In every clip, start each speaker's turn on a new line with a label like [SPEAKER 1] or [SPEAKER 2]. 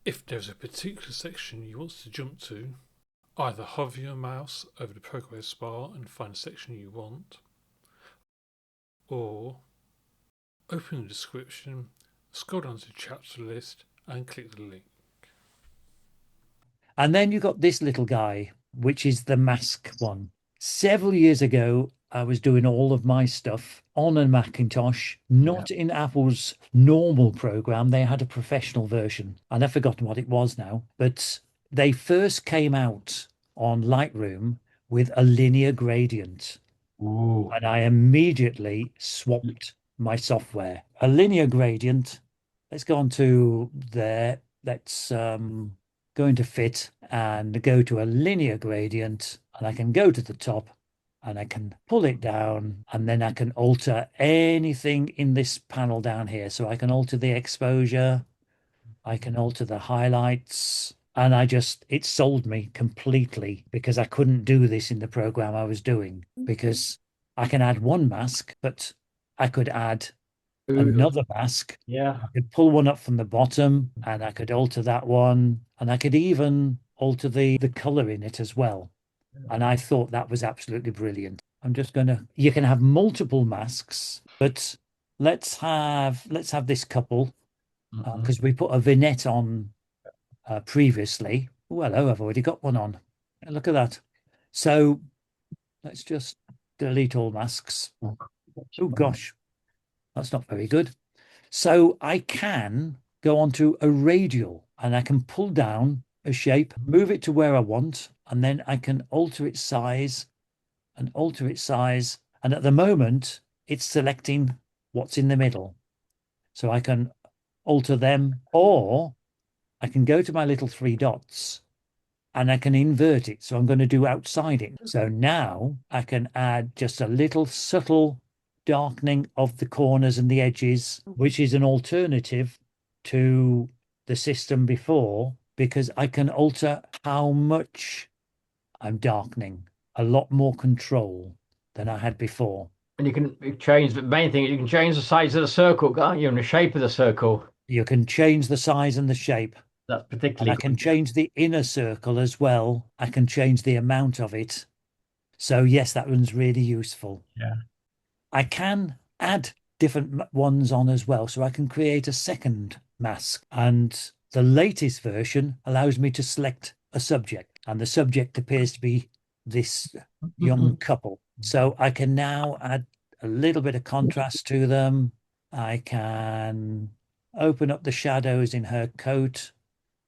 [SPEAKER 1] If there's a particular section you want to jump to, either hover your mouse over the progress bar and find the section you want, or open the description, scroll down to the chapter list and click the link.
[SPEAKER 2] And then you got this little guy, which is the mask one. Several years ago, I was doing all of my stuff on a Macintosh,
[SPEAKER 3] Yeah.
[SPEAKER 2] not in Apple's normal program. They had a professional version, and I've forgotten what it was now, but they first came out on Lightroom with a linear gradient.
[SPEAKER 3] Ooh.
[SPEAKER 2] And I immediately swapped my software. A linear gradient. Let's go on to there. Let's go into fit and go to a linear gradient. And I can go to the top and I can pull it down and then I can alter anything in this panel down here. So I can alter the exposure, I can alter the highlights. And it sold me completely because I couldn't do this in the program I was doing because I can add one mask, but I could add
[SPEAKER 3] Ooh.
[SPEAKER 2] another mask.
[SPEAKER 3] Yeah.
[SPEAKER 2] I could pull one up from the bottom and I could alter that one. And I could even alter the color in it as well. And I thought that was absolutely brilliant. You can have multiple masks, but let's have this couple
[SPEAKER 3] Mhm.
[SPEAKER 2] because we put a vignette on previously. Oh, hello, I've already got one on. Look at that. So let's just delete all masks. Oh gosh, that's not very good. So I can go onto a radial and I can pull down a shape, move it to where I want, and then I can alter its size and alter its size. And at the moment, it's selecting what's in the middle. So I can alter them, or I can go to my little three dots and I can invert it. So I'm going to do outside it. So now I can add just a little subtle darkening of the corners and the edges, which is an alternative to the system before, because I can alter how much I'm darkening, a lot more control than I had before.
[SPEAKER 3] And you can change the main thing, you can change the size of the circle, can't you? And the shape of the circle.
[SPEAKER 2] You can change the size and the shape,
[SPEAKER 3] That's
[SPEAKER 2] and I
[SPEAKER 3] particularly
[SPEAKER 2] can
[SPEAKER 3] good.
[SPEAKER 2] change the inner circle as well. I can change the amount of it. So, yes, that one's really useful.
[SPEAKER 3] Yeah.
[SPEAKER 2] I can add different ones on as well. So I can create a second mask. And the latest version allows me to select a subject. And the subject appears to be this young couple. So I can now add a little bit of contrast to them. I can open up the shadows in her coat.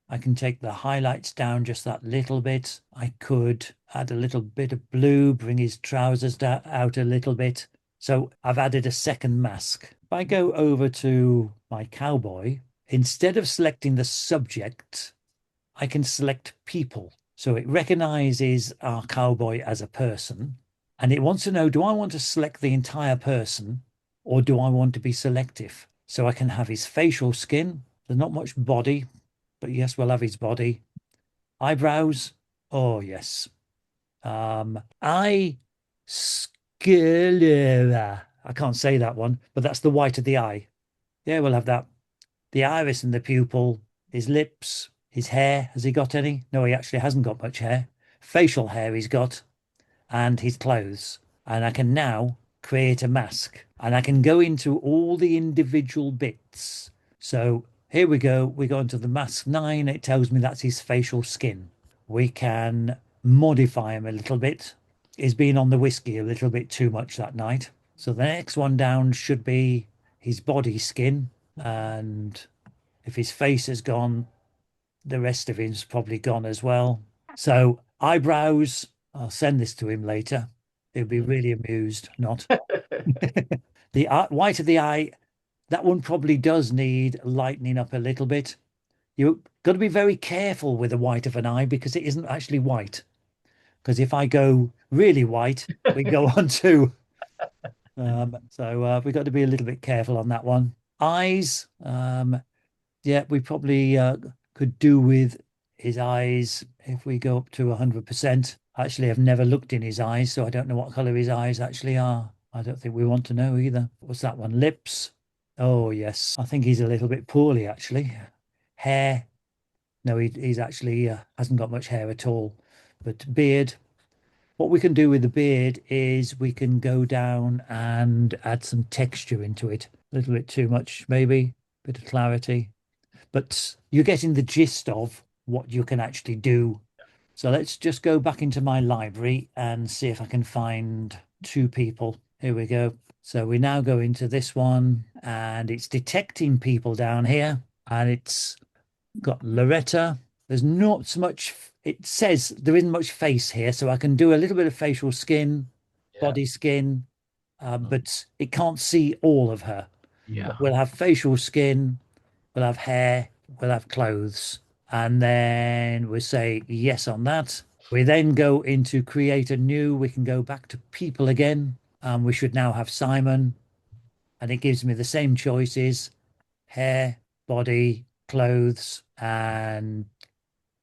[SPEAKER 2] I can take the highlights down just that little bit. I could add a little bit of blue, bring his trousers out a little bit. So I've added a second mask. If I go over to my cowboy, instead of selecting the subject, I can select people. So it recognizes our cowboy as a person and it wants to know, do I want to select the entire person or do I want to be selective? So I can have his facial skin. There's not much body, but yes, we'll have his body. Eyebrows. Oh, yes. Eye sclera. I can't say that one, but that's the white of the eye. Yeah, we'll have that. The iris and the pupil, his lips, his hair. Has he got any? No, he actually hasn't got much hair. Facial hair he's got, and his clothes. And I can now create a mask and I can go into all the individual bits. So here we go. We go into the mask 9. It tells me that's his facial skin. We can modify him a little bit. He's been on the whiskey a little bit too much that night. So the next one down should be his body skin. And if his face has gone, the rest of him's probably gone as well. So eyebrows, I'll send this to him later. He'll be really amused. Not the white of the eye. That one probably does need lightening up a little bit. You've got to be very careful with the white of an eye because it isn't actually white. Because if I go really white, we go on to. So we've got to be a little bit careful on that one. Eyes. Yeah, we probably could do with his eyes if we go up to 100%. Actually, I've never looked in his eyes, so I don't know what color his eyes actually are. I don't think we want to know either. What's that one? Lips. Oh, yes. I think he's a little bit poorly, actually. Hair. No, he's actually hasn't got much hair at all. But beard, what we can do with the beard is we can go down and add some texture into it. A little bit too much, maybe, bit of clarity. But you're getting the gist of what you can actually do. So let's just go back into my library and see if I can find two people. Here we go. So we now go into this one and it's detecting people down here and it's got Loretta. There's not so much, it says there isn't much face here. So I can do a little bit of facial skin, body skin, but it can't see all of her.
[SPEAKER 3] Yeah.
[SPEAKER 2] We'll have facial skin, we'll have hair, we'll have clothes, and then we say yes on that. We then go into create a new, we can go back to people again, and we should now have Simon, and it gives me the same choices, hair, body, clothes, and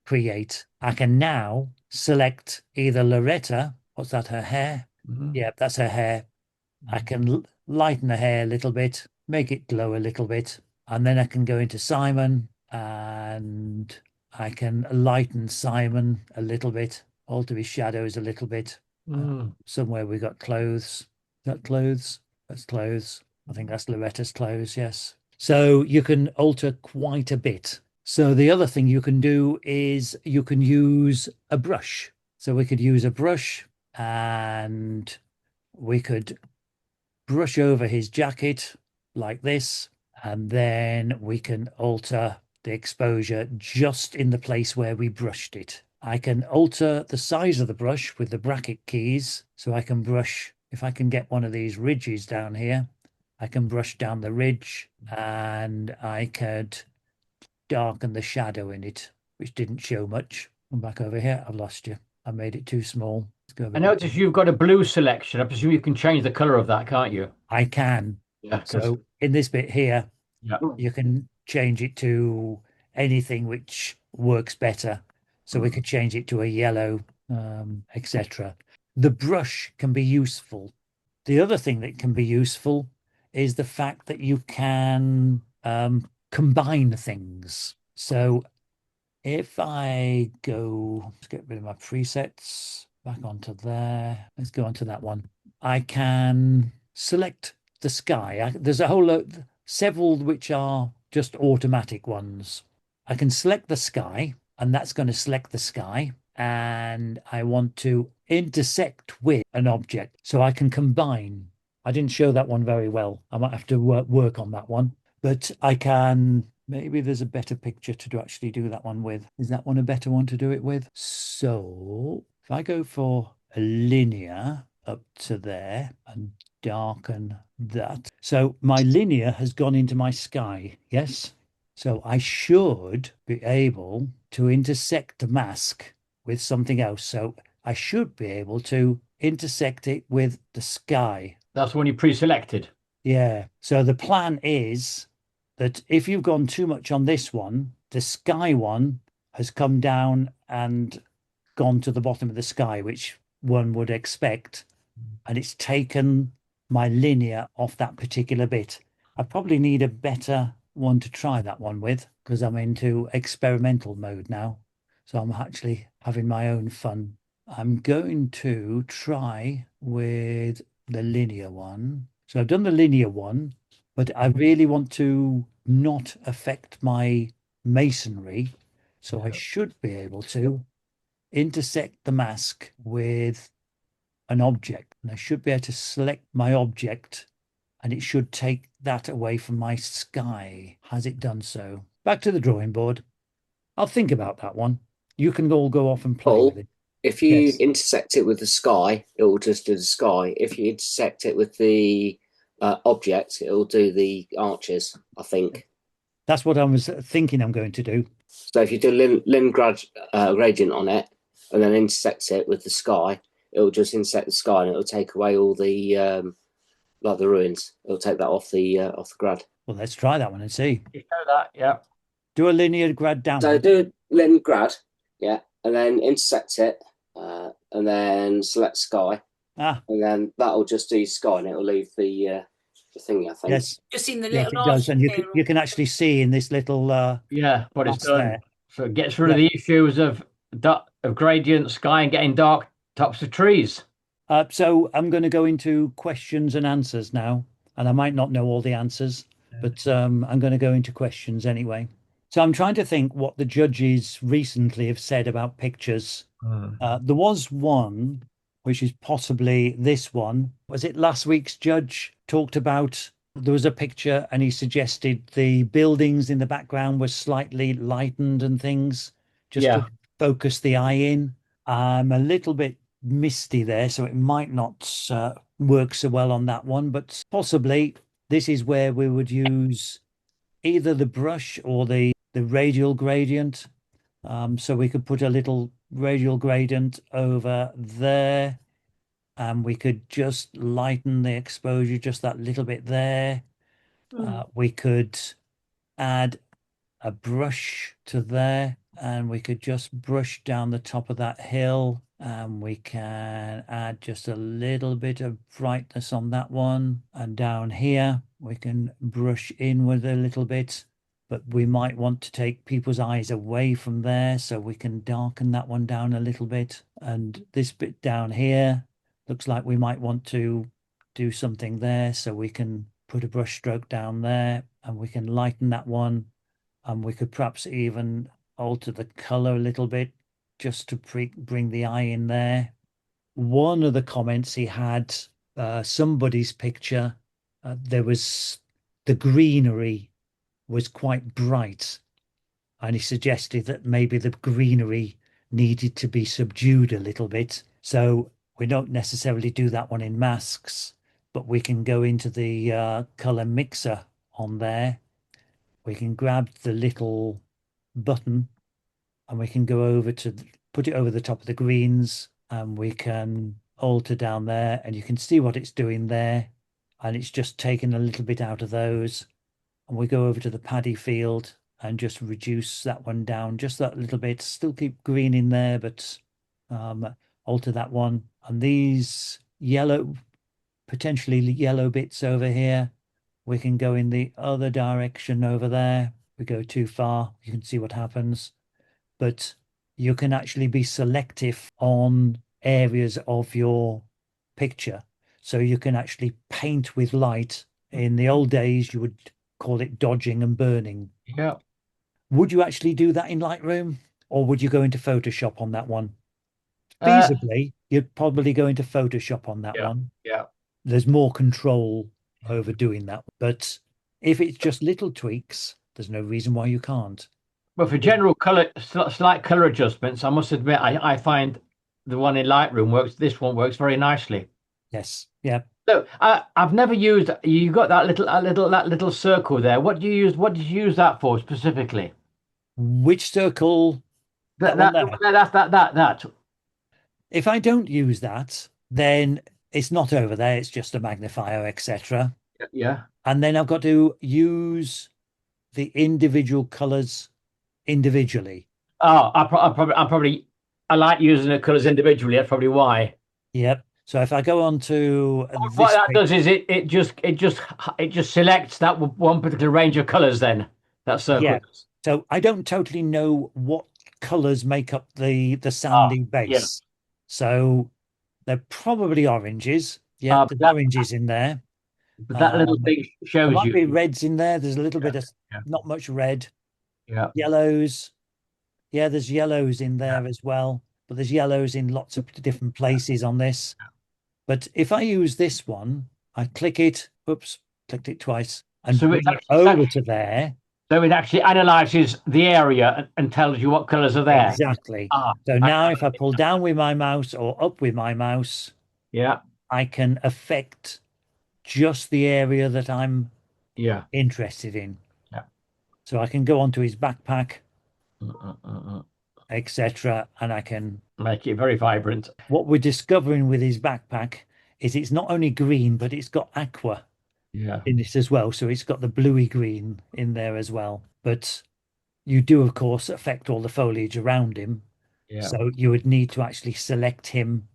[SPEAKER 2] create. I can now select either Loretta, what's that, her hair?
[SPEAKER 3] Mhm.
[SPEAKER 2] Yeah, that's her hair. I can lighten the hair a little bit, make it glow a little bit, and then I can go into Simon and I can lighten Simon a little bit, alter his shadows a little bit.
[SPEAKER 3] Mm.
[SPEAKER 2] Somewhere we got clothes. Is that clothes? That's clothes. I think that's Loretta's clothes, yes. So you can alter quite a bit. So the other thing you can do is you can use a brush. So we could use a brush and we could brush over his jacket like this, and then we can alter the exposure just in the place where we brushed it. I can alter the size of the brush with the bracket keys. So I can brush, if I can get one of these ridges down here, I can brush down the ridge and I could darken the shadow in it, which didn't show much. Come back over here. I've lost you. I made it too small. Let's go a
[SPEAKER 3] I
[SPEAKER 2] bit.
[SPEAKER 3] notice you've got a blue selection. I presume you can change the color of that, can't you?
[SPEAKER 2] I can.
[SPEAKER 3] Yeah.
[SPEAKER 2] So in this bit here,
[SPEAKER 3] Yeah.
[SPEAKER 2] you can change it to anything which works better. So we could change it to a yellow, etc. The brush can be useful. The other thing that can be useful is the fact that you can combine things. So if I go, let's get rid of my presets, back onto there. Let's go onto that one. I can select the sky. There's a whole lot, several which are just automatic ones. I can select the sky, and that's going to select the sky. And I want to intersect with an object. So I can combine. I didn't show that one very well. I might have to work on that one. But I can, maybe there's a better picture to actually do that one with. Is that one a better one to do it with? So if I go for a linear up to there and darken that. So my linear has gone into my sky, yes? So I should be able to intersect the mask with something else. So I should be able to intersect it with the sky.
[SPEAKER 3] That's the one you pre-selected.
[SPEAKER 2] Yeah. So the plan is that if you've gone too much on this one, the sky one has come down and gone to the bottom of the sky, which one would expect. And it's taken my linear off that particular bit. I probably need a better one to try that one with because I'm into experimental mode now. So I'm actually having my own fun. I'm going to try with the linear one. So I've done the linear one, but I really want to not affect my masonry. So I should be able to intersect the mask with an object. And I should be able to select my object and it should take that away from my sky. Has it done so? Back to the drawing board. I'll think about that one. You can all go off and play with
[SPEAKER 4] Paul,
[SPEAKER 2] it.
[SPEAKER 4] if you
[SPEAKER 2] Yes.
[SPEAKER 4] intersect it with the sky, it will just do the sky. If you intersect it with the object, it will do the arches, I think.
[SPEAKER 2] That's what I was thinking I'm going to do.
[SPEAKER 4] So if you do limb gradient on it and then intersect it with the sky, it will just intersect the sky and it will take away all the like the ruins. It'll take that off the grad.
[SPEAKER 2] Well, let's try that one and see.
[SPEAKER 3] You show that, yeah.
[SPEAKER 2] Do a linear grad down.
[SPEAKER 4] So do limb grad, yeah, and then intersect it, and then select sky, and then that'll just do sky, and it'll leave the thingy, I think.
[SPEAKER 2] Yes.
[SPEAKER 5] Just in the
[SPEAKER 2] Yes,
[SPEAKER 5] little
[SPEAKER 2] it does. And
[SPEAKER 5] arches
[SPEAKER 2] you can actually see in this little
[SPEAKER 3] Yeah, what it's
[SPEAKER 2] box
[SPEAKER 3] done.
[SPEAKER 2] there.
[SPEAKER 3] So it gets rid
[SPEAKER 2] Yeah.
[SPEAKER 3] of the issues of gradient sky and getting dark tops of trees.
[SPEAKER 2] So I'm going to go into questions and answers now, and I might not know all the answers, but I'm going to go into questions anyway. So I'm trying to think what the judges recently have said about pictures. There was one, which is possibly this one. Was it last week's judge talked about? There was a picture, and he suggested the buildings in the background were slightly lightened and things, just to focus the eye in. I'm a little bit misty there, so it might not work so well on that one, but possibly this is where we would use either the brush or the radial gradient. So we could put a little radial gradient over there, and we could just lighten the exposure just that little bit there. We could add a brush to there, and we could just brush down the top of that hill, and we can add just a little bit of brightness on that one. And down here we can brush inward a little bit, but we might want to take people's eyes away from there, so we can darken that one down a little bit. And this bit down here looks like we might want to do something there, so we can put a brush stroke down there, and we can lighten that one. And we could perhaps even alter the color a little bit just to bring the eye in there. One of the comments he had, somebody's picture, there was the greenery was quite bright, and he suggested that maybe the greenery needed to be subdued a little bit. So we don't necessarily do that one in masks, but we can go into the color mixer on there. We can grab the little button, and we can go over to put it over the top of the greens, and we can alter down there, and you can see what it's doing there, and it's just taking a little bit out of those. And we go over to the paddy field and just reduce that one down just that little bit, still keep green in there, but alter that one. And these yellow, potentially yellow bits over here, we can go in the other direction over there. We go too far, you can see what happens. But you can actually be selective on areas of your picture. So you can actually paint with light. In the old days, you would call it dodging and burning.
[SPEAKER 3] Yeah.
[SPEAKER 2] Would you actually do that in Lightroom, or would you go into Photoshop on that one? Feasibly, you'd probably go into Photoshop on that one.
[SPEAKER 3] Yeah.
[SPEAKER 2] There's more control over doing that. But if it's just little tweaks, there's no reason why you can't.
[SPEAKER 3] But for general color, slight color adjustments, I must admit, I find the one in Lightroom works. This one works very nicely.
[SPEAKER 2] Yes. Yeah.
[SPEAKER 3] So I've never used. You got that little circle there. What do you use? What did you use that for specifically?
[SPEAKER 2] Which circle?
[SPEAKER 3] That.
[SPEAKER 2] If I don't use that, then it's not over there. It's just a magnifier, etc.
[SPEAKER 3] Yeah.
[SPEAKER 2] And then I've got to use the individual colors individually.
[SPEAKER 3] Oh, I like using the colors individually. That's probably why.
[SPEAKER 2] Yep. So if I go on to
[SPEAKER 3] What that does is it just selects that one particular range of colors. Then that circle.
[SPEAKER 2] Yeah. So I don't totally know what colors make up the sounding base.
[SPEAKER 3] Yeah.
[SPEAKER 2] So they're probably oranges. Yeah, there's oranges in there.
[SPEAKER 3] But that little thing shows
[SPEAKER 2] there might
[SPEAKER 3] you.
[SPEAKER 2] be reds in there. There's a little bit of not much red.
[SPEAKER 3] Yeah.
[SPEAKER 2] Yellows. Yeah, there's yellows in there as well. But there's yellows in lots of different places on this. But if I use this one, I click it. Oops, clicked it twice. And
[SPEAKER 3] so
[SPEAKER 2] bring it over to there.
[SPEAKER 3] So it actually analyzes the area and tells you what colors are there.
[SPEAKER 2] Exactly. So now if I pull down with my mouse or up with my mouse, I can affect just the area that I'm interested in.
[SPEAKER 3] Yeah.
[SPEAKER 2] So I can go onto his backpack, etc., and I can
[SPEAKER 3] make it very vibrant.
[SPEAKER 2] What we're discovering with his backpack is it's not only green, but it's got aqua in it as well. So it's got the bluey green in there as well. But you do, of course, affect all the foliage around him. Yeah. So you would need to actually select him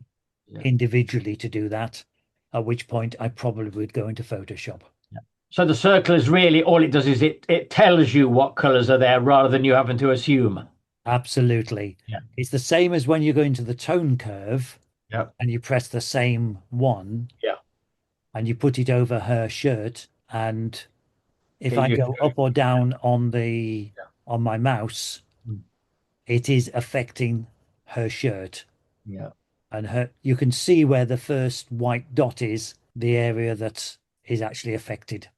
[SPEAKER 2] individually to do that, at which point I probably would go into Photoshop.
[SPEAKER 3] Yeah. So the circle is really, all it does is it tells you what colors are there rather than you having to assume.
[SPEAKER 2] Absolutely.
[SPEAKER 3] Yeah.
[SPEAKER 2] It's the same as when you go into the tone curve
[SPEAKER 3] Yeah.
[SPEAKER 2] and you press the same one.
[SPEAKER 3] Yeah.
[SPEAKER 2] And you put it over her shirt. And if
[SPEAKER 3] Yeah,
[SPEAKER 2] I
[SPEAKER 3] you-
[SPEAKER 2] go up or down on
[SPEAKER 3] Yeah.
[SPEAKER 2] on my mouse,
[SPEAKER 3] Mm.
[SPEAKER 2] it is affecting her shirt.
[SPEAKER 3] Yeah.
[SPEAKER 2] And you can see where the first white dot is, the area that is actually affected.